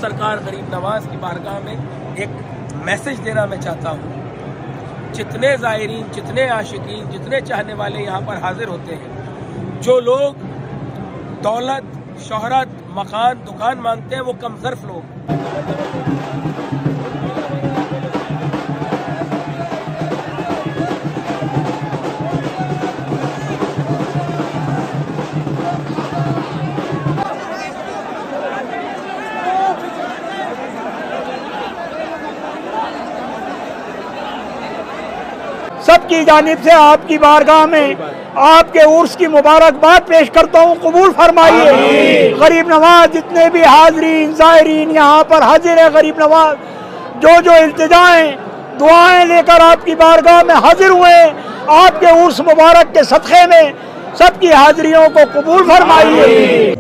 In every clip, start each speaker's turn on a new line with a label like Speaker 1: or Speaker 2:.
Speaker 1: سرکار غریب نواز کی بارگاہ میں ایک میسج دینا میں چاہتا ہوں. جتنے زائرین، جتنے عاشقین، جتنے چاہنے والے یہاں پر حاضر ہوتے ہیں، جو لوگ دولت، شہرت، مکان، دکان مانگتے ہیں، وہ کم ظرف لوگ.
Speaker 2: سب کی جانب سے آپ کی بارگاہ میں آپ کے عرس کی مبارکباد پیش کرتا ہوں، قبول فرمائیے. غریب نواز جتنے بھی حاضرین زائرین یہاں پر حاضر ہیں، غریب نواز جو التجائیں دعائیں لے کر آپ کی بارگاہ میں حاضر ہوئے، آپ کے عرس مبارک کے صدقے میں سب کی حاضریوں کو قبول فرمائیے.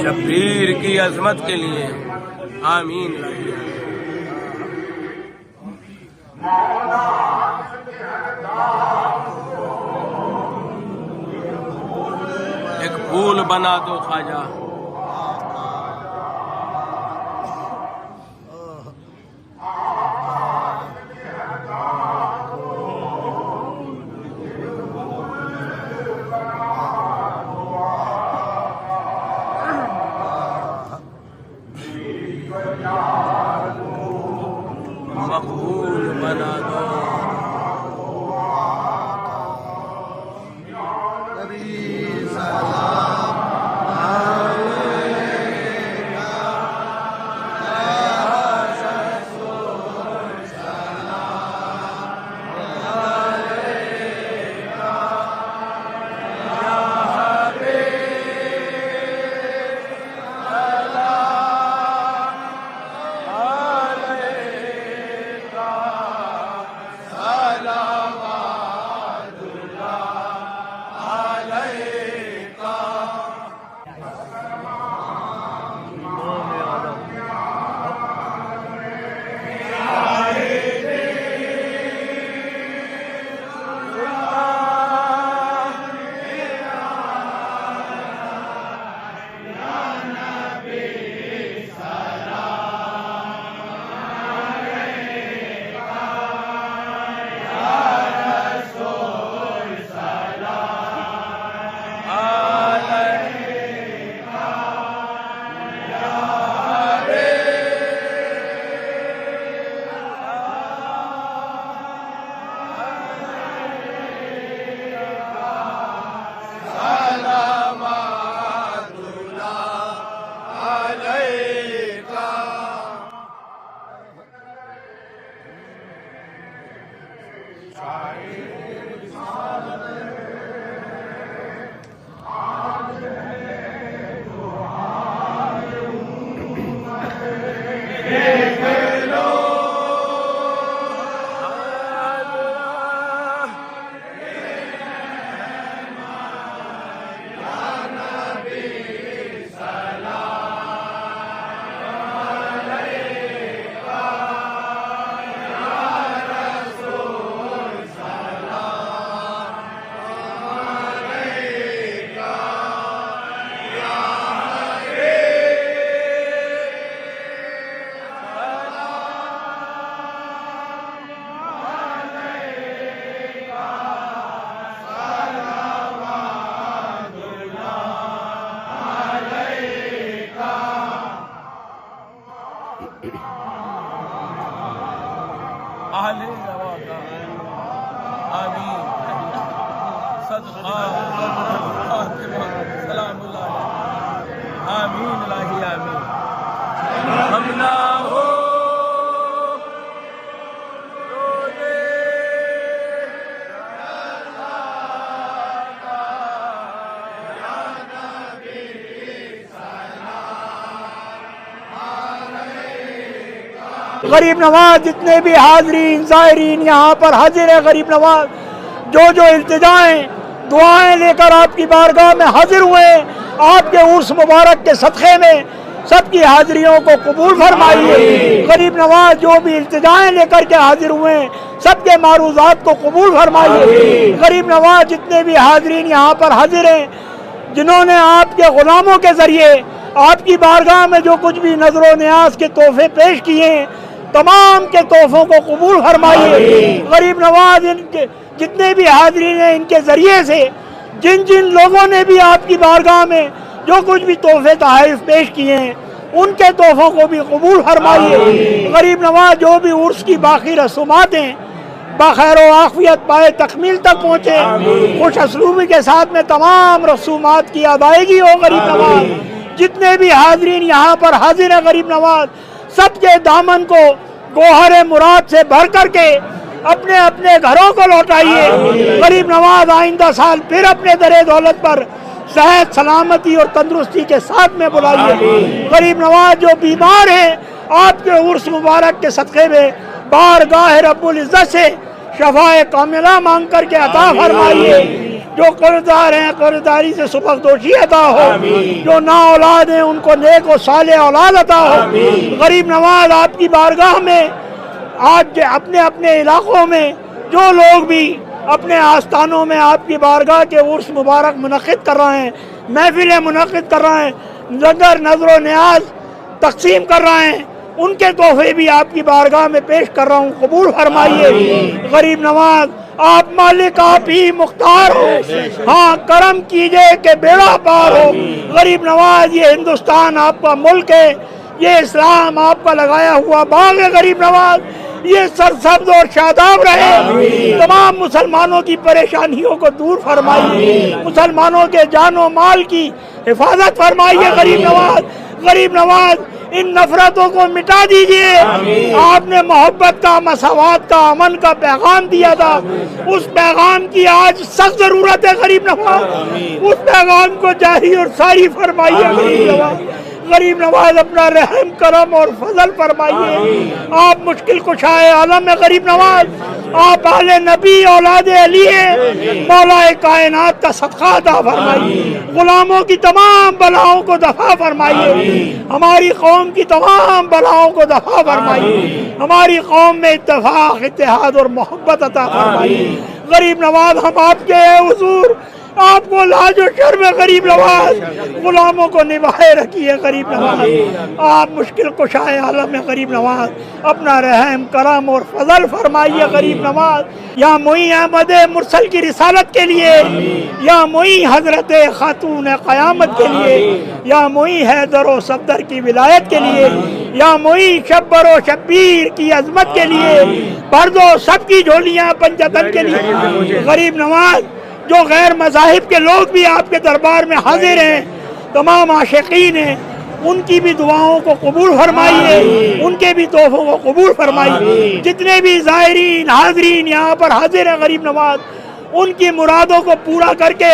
Speaker 1: شبیر کی عظمت کے لیے آمین. ایک پھول بنا دو خواجہ. مقبول بنا دو. اہل نوا کا آمین صدقہ فاطمہ سلام اللہ علیہ آمین الہی آمین ہم نہ ہو
Speaker 2: غریب نواز جتنے بھی حاضرین زائرین یہاں پر حاضر ہیں، غریب نواز جو التجائیں دعائیں لے کر آپ کی بارگاہ میں حاضر ہوئے ہیں، آپ کے عرس مبارک کے صدقے میں سب کی حاضریوں کو قبول فرمائیے۔ غریب نواز جو بھی التجائیں لے کر کے حاضر ہوئے ہیں سب کے معروضات کو قبول فرمائیے۔ غریب نواز جتنے بھی حاضرین یہاں پر حاضر ہیں، جنہوں نے آپ کے غلاموں کے ذریعے آپ کی بارگاہ میں جو کچھ بھی نظر و نیاز کے تحفے پیش کیے ہیں، تمام کے تحفوں کو قبول فرمائیے۔ غریب نواز ان کے جتنے بھی حاضرین ہیں، ان کے ذریعے سے جن لوگوں نے بھی آپ کی بارگاہ میں جو کچھ بھی تحفے تحائف پیش کیے ہیں، ان کے تحفوں کو بھی قبول فرمائیے۔ غریب نواز جو بھی عرس کی باقی رسومات ہیں بخیر و عافیت پائے تکمیل تک پہنچے، خوش اسلوبی کے ساتھ میں تمام رسومات کی ادائیگی ہو۔ غریب نواز جتنے بھی حاضرین یہاں پر حاضر ہیں، غریب نواز سب کے دامن کو گوہر مراد سے بھر کر کے اپنے اپنے گھروں کو لوٹائیے۔ غریب نواز آئندہ سال پھر اپنے در دولت پر صحت سلامتی اور تندرستی کے ساتھ میں بلائیے۔ غریب نواز جو بیمار ہیں، آپ کے عرس مبارک کے صدقے میں بارگاہ رب العزت سے شفائے کاملہ مانگ کر کے عطا فرمائیے۔ جو قرضدار ہیں قرضداری سے سبکدوشی عطا ہو، جو نا اولاد ہیں ان کو نیک و صالح اولاد عطا ہو۔ غریب نواز آپ کی بارگاہ میں آج اپنے اپنے علاقوں میں جو لوگ بھی اپنے آستانوں میں آپ کی بارگاہ کے عرس مبارک منعقد کر رہے ہیں، محفلیں منعقد کر رہے ہیں، لنگر نظر و نیاز تقسیم کر رہے ہیں، ان کے تحفے بھی آپ کی بارگاہ میں پیش کر رہا ہوں، قبول فرمائیے۔ غریب نواز آپ مالک آپ ہی مختار ہو، ہاں کرم کیجئے کہ بیڑا پار ہو۔ غریب نواز یہ ہندوستان آپ کا ملک ہے، یہ اسلام آپ کا لگایا ہوا باغ ہے۔ غریب نواز یہ سرسبز اور شاداب رہے، تمام مسلمانوں کی پریشانیوں کو دور فرمائیے، مسلمانوں کے جان و مال کی حفاظت فرمائیے۔ غریب نواز ان نفرتوں کو مٹا دیجئے۔ آپ نے محبت کا، مساوات کا، امن کا پیغام دیا تھا، اس پیغام کی آج سخت ضرورت ہے۔ غریب نواز اس پیغام کو جاری اور ساری فرمائیے۔ غریب نواز اپنا رحم کرم اور فضل فرمائیے۔ آپ مشکل کشائے عالم ہے غریب نواز، آپ اہل نبی اولاد علی ہیں، مولا کائنات کا صدقہ عطا فرمائیے۔ غلاموں کی تمام بلاؤں کو دفع فرمائیے، ہماری قوم کی تمام بلاؤں کو دفع فرمائیے، ہماری قوم میں اتفاق، اتحاد اور محبت عطا فرمائیے۔ غریب نواز ہم آپ کے حضور آپ کو لاج و شرم ہے۔ غریب نواز غلاموں کو نبھائے رکھیے۔ غریب نواز آپ مشکل کشائے عالم ہے۔ غریب نواز اپنا رحم کرم اور فضل فرمائیے۔ غریب نواز یا معین احمد مرسل کی رسالت کے لیے، یا معین حضرت خاتون قیامت کے لیے، یا معین حیدر و صفدر کی ولایت کے لیے، یا معین شبر و شبیر کی عظمت کے لیے، بھر دو سب کی جھولیاں پنجتن کے لیے۔ غریب نواز جو غیر مذاہب کے لوگ بھی آپ کے دربار میں حاضر ہیں، تمام عاشقین ہیں، ان کی بھی دعاؤں کو قبول فرمائیے، ان کے بھی تحفوں کو قبول فرمائیے۔ جتنے بھی زائرین حاضرین یہاں پر حاضر ہیں غریب نواز، ان کی مرادوں کو پورا کر کے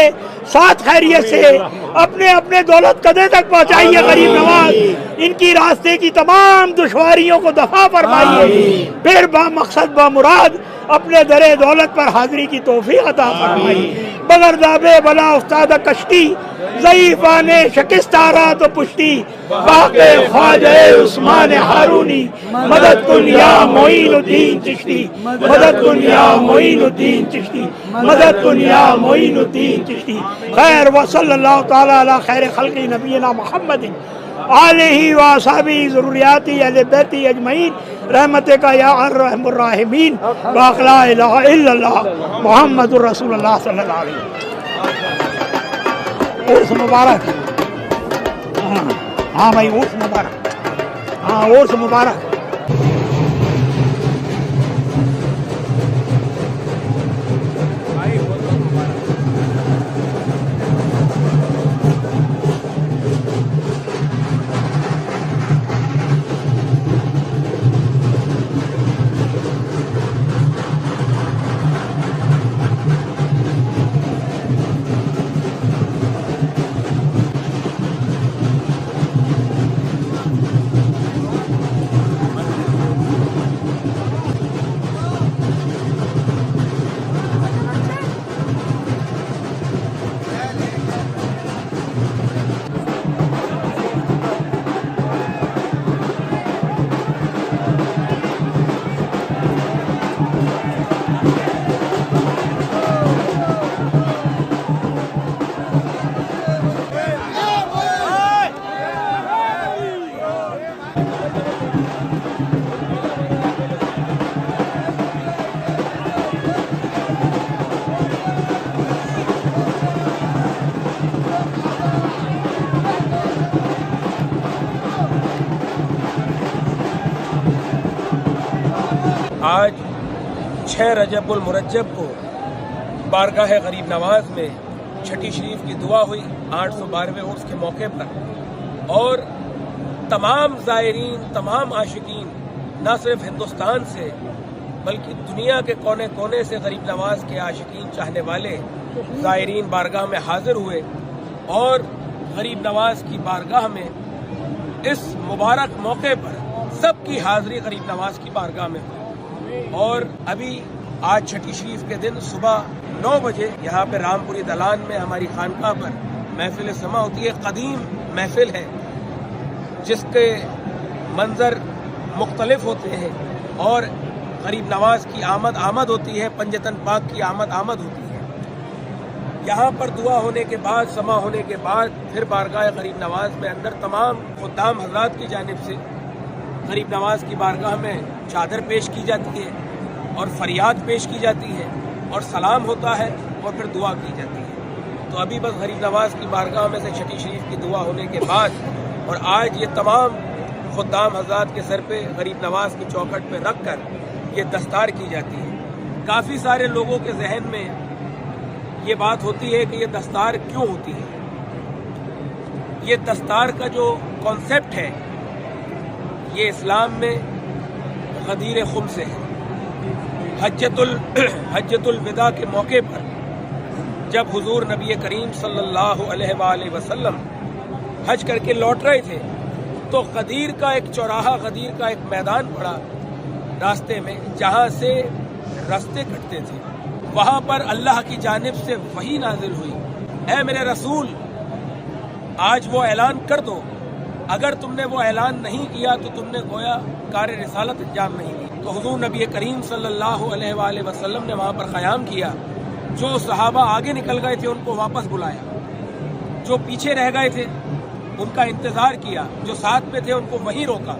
Speaker 2: ساتھ خیریت سے اپنے اپنے دولت قدے تک پہنچائیے۔ غریب نواز ان کی راستے کی تمام دشواریوں کو دفع فرمائیے، پھر با مقصد با مراد اپنے در دولت پر حاضری کی توفیق عطا فرمائیے۔ بغیر دابے بلا استاد کشتی، ضعیفان شکست آرا تو پشتی، باقی خواجہ عثمان ہارونی، مدد کن یا معین الدین چشتی، مدد کن یا معین الدین چشتی، مدد کن یا معین الدین چشتی۔ خیر وصلی اللہ تعالی علی خیر خلق نبینا محمد آلہ و اصحابہ ضروریاتی اہل بیتی اجمعین رحمتک یا ارحم الراحمین باق لا الہ الا اللہ محمد الرسول اللہ صلی اللہ علیہ وسلم۔ عرس مبارک، ہاں بھائی عرس مبارک۔ हाँ उर्स मुबारक।
Speaker 1: आज 6 रजबुल मुरज्जब को बारगाह गरीब नवाज में छठी शरीफ की दुआ हुई 812वें उर्स के मौके पर, और तमाम ज़ायरीन, तमाम आशिकीन न सिर्फ हिंदुस्तान से बल्कि दुनिया के कोने कोने से गरीब नवाज के आशिकीन, चाहने वाले ज़ायरीन बारगाह में हाजिर हुए और गरीब नवाज की बारगाह में इस मुबारक मौके पर सबकी हाजिरी गरीब नवाज की बारगाह में हुई। और अभी आज छठी शरीफ के दिन सुबह 9 बजे यहाँ पे रामपुरी दलान में हमारी खानकाह पर महफिल समा होती है। कदीम महफिल है जिसके मंजर मुख्तलिफ होते हैं और गरीब नवाज की आमद होती है, पंजतन पाक की आमद होती है। यहाँ पर दुआ होने के बाद, समा होने के बाद फिर बारगाह गरीब नवाज में अंदर तमाम खुद्दाम हजरात की जानिब से गरीब नवाज की बारगाह में चादर पेश की जाती है और फरियाद पेश की जाती है और सलाम होता है और फिर दुआ की जाती है। तो अभी बस गरीब नवाज की बारगाह में से छठी शरीफ की दुआ होने के बाद और आज ये तमाम खुद्दाम हजरात के सर पे गरीब नवाज की चौखट पे रख कर ये दस्तार की जाती है। काफ़ी सारे लोगों के जहन में ये बात होती है कि ये दस्तार क्यों होती है। ये दस्तार का जो कॉन्सेप्ट है ये इस्लाम में गदीर खुम से है। हज्जतुल विदा के मौके पर जब हुजूर नबी करीम सल्लल्लाहु अलैहि वसल्लम हज करके लौट रहे थे तो गदीर का एक चौराहा, गदीर का एक मैदान पड़ा रास्ते में जहाँ से रास्ते कटते थे। वहाँ पर अल्लाह की जानिब से वही नाजिल हुई, ऐ मेरे रसूल आज वो ऐलान कर दो, अगर तुमने वो ऐलान नहीं किया तो तुमने गोया कार्य रिसालत अंजाम नहीं दी। तो हुजूर नबी करीम सल्लल्लाहु अलैहि वसल्लम ने वहाँ पर क़याम किया। जो सहाबा आगे निकल गए थे उनको वापस बुलाया, जो पीछे रह गए थे उनका इंतज़ार किया, जो साथ में थे उनको वहीं रोका।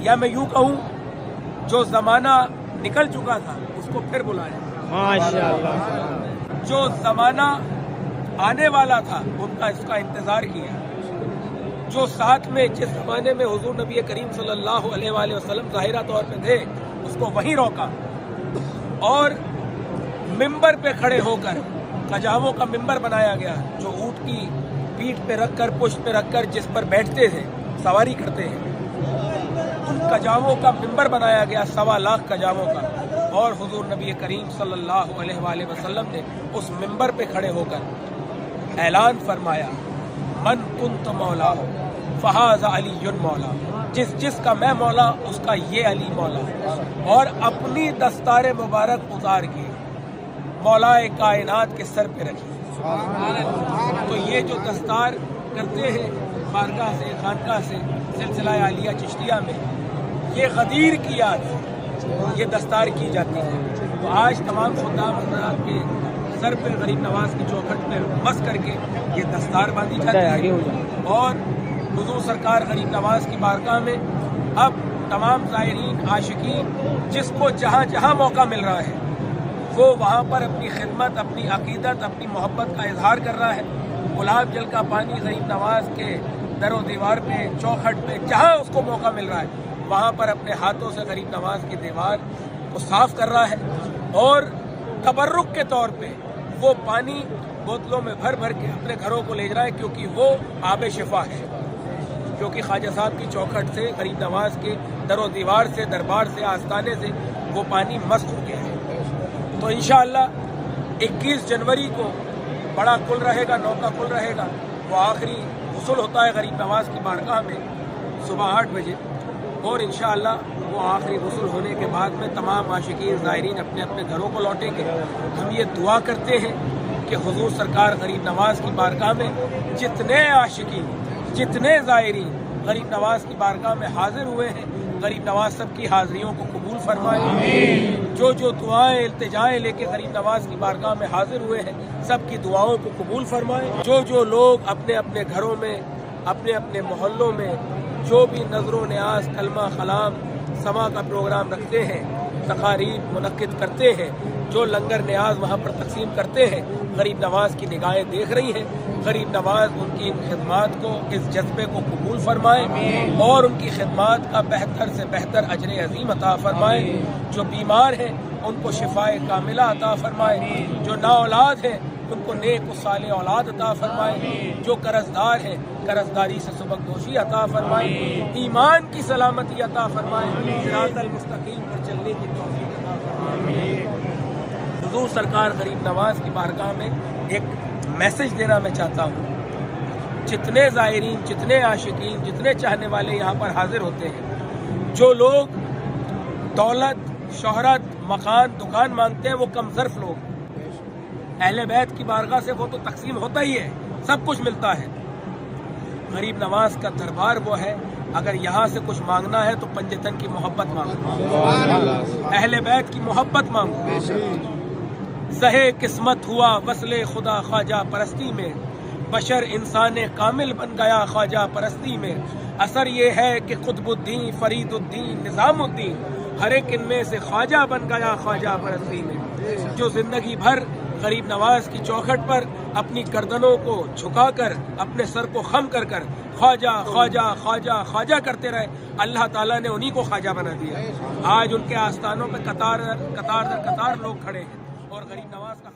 Speaker 1: या मैं यूँ कहूँ जो ज़माना निकल चुका था उसको फिर बुलाया, माशाअल्लाह। जो ज़माना आने वाला था उनका इसका इंतज़ार किया। जो साथ में जिस ज़माने में हुजूर नबी करीम सल्लल्लाहु अलैहि वसल्लम ज़ाहिरा तौर पे थे उसको वहीं रोका और मिंबर पे खड़े होकर, कजावों का मिंबर बनाया गया जो ऊँट की पीठ पे रखकर, पुष्ट पे रखकर जिस पर बैठते थे, सवारी करते हैं, उन कजावों का मिंबर बनाया गया, 1.25 लाख कजावों का। और हुजूर नबी करीम सल्लल्लाहु अलैहि वसल्लम ने उस मिंबर पे खड़े होकर ऐलान फरमाया, मन कुंत मौला फहाज़ा अलीयुन मौला, जिसका मैं मौला उसका ये अली मौला। और अपनी दस्तार मुबारक उतार के मौलाए कायनात के सर पे रखी। तो ये जो दस्तार करते हैं बारगाह से, खानकाह से, सिलसिला आलिया चिश्तिया में, ये गदीर की याद ये दस्तार की जाती है। तो आज तमाम खुद्दाम हज़रात के सर पे गरीब नवाज की चौखट पे बस करके ये दस्तार बांधी जाती है। और हुजूर सरकार गरीब नवाज की बारगाह में अब तमाम ज़ायरीन, आशिकीन जिसको जहाँ जहाँ मौका मिल रहा है वो वहाँ पर अपनी खिदमत, अपनी अकीदत, अपनी मोहब्बत का इजहार कर रहा है। गुलाब जल का पानी गरीब नवाज के दरो दीवार पे, चौखट पे, जहाँ उसको मौका मिल रहा है वहाँ पर अपने हाथों से गरीब नवाज की दीवार को साफ कर रहा है और तबर्रुक के तौर पे वो पानी बोतलों में भर भर के अपने घरों को ले जा रहा है, क्योंकि वो आब शिफा है, क्योंकि ख्वाजा साहब की चौखट से, गरीब नवाज के दरो दीवार से, दरबार से, आस्ताने से वो पानी मस्त हो गया है। तो इंशाअल्लाह 21 जनवरी को बड़ा कुल रहेगा, नौका कुल रहेगा, वो आखिरी गुस्ल होता है गरीब नवाज की बारगाह में सुबह 8 बजे, और इंशाअल्लाह वो आखिरी गुस्ल होने के बाद में तमाम आशिकीन ज़ायरीन अपने अपने घरों को लौटेंगे। हम ये दुआ करते हैं कि हुजूर सरकार गरीब नवाज की बारगाह में जितने आशिकीन, जितने ज़ायरीन गरीब नवाज की बारगाह में हाजिर हुए हैं, गरीब नवाज सबकी हाजिरियों को कबूल फरमाए। जो दुआएं, इल्तिजाएं लेके गरीब नवाज की बारगाह में हाजिर हुए हैं, सबकी दुआओं को कबूल फरमाए। जो लोग अपने अपने घरों में, अपने अपने मोहल्लों में जो भी नजरो न्याज, कलमा कलाम, समा का प्रोग्राम रखते हैं, तकारीब मुनक्किद करते हैं, जो लंगर न्याज वहाँ पर तकसीम करते हैं, गरीब नवाज की निगाहें देख रही हैं। गरीब नवाज उनकी इन खिदमात को, इस जज्बे को कबूल फरमाए और उनकी खिदमात का बेहतर से बेहतर अजर अजीम अता फरमाए। जो बीमार हैं उनको शिफाए कामिला अता फरमाए, जो ना औलाद हैं उनको नेक साले औलाद अता फरमाए, जो कर्जदार हैं कर्जदारी से सुबकदोशी अता फरमाए, ईमान की सलामती अता फरमाए, सिरातल मुस्तकीम पर चलने की तौफीक अता फरमाए। हुजूर सरकार गरीब नवाज की बारगाह में एक मैसेज देना मैं चाहता हूँ। जितने ज़ायरीन, जितने आशिकीन, जितने चाहने वाले यहाँ पर हाजिर होते हैं, जो लोग दौलत, शोहरत, मकान, दुकान मांगते हैं, वो कम ज़र्फ लोग। अहले बैत की बारगाह से वो तो तकसीम होता ही है, सब कुछ मिलता है। गरीब नवाज का दरबार वो है, अगर यहाँ से कुछ मांगना है तो पंजतन की मोहब्बत मांगो, अहले बैत की मोहब्बत मांगो। ज़हे किस्मत हुआ वसले खुदा ख्वाजा परस्ती में, बशर इंसान कामिल बन गया ख्वाजा परस्ती में। असर ये है कि कुतुबुद्दीन, फरीदुद्दीन, निज़ामुद्दीन, हर एक इनमें से ख्वाजा बन गया ख्वाजा परस्ती में। जो जिंदगी भर गरीब नवाज की चौखट पर अपनी गर्दनों को झुकाकर, अपने सर को खम कर कर ख्वाजा ख्वाजा ख्वाजा ख्वाजा करते रहे, अल्लाह ताला ने उन्हीं को ख्वाजा बना दिया। आज उनके आस्थानों पे कतार दर कतार लोग खड़े हैं और गरीब नवाज का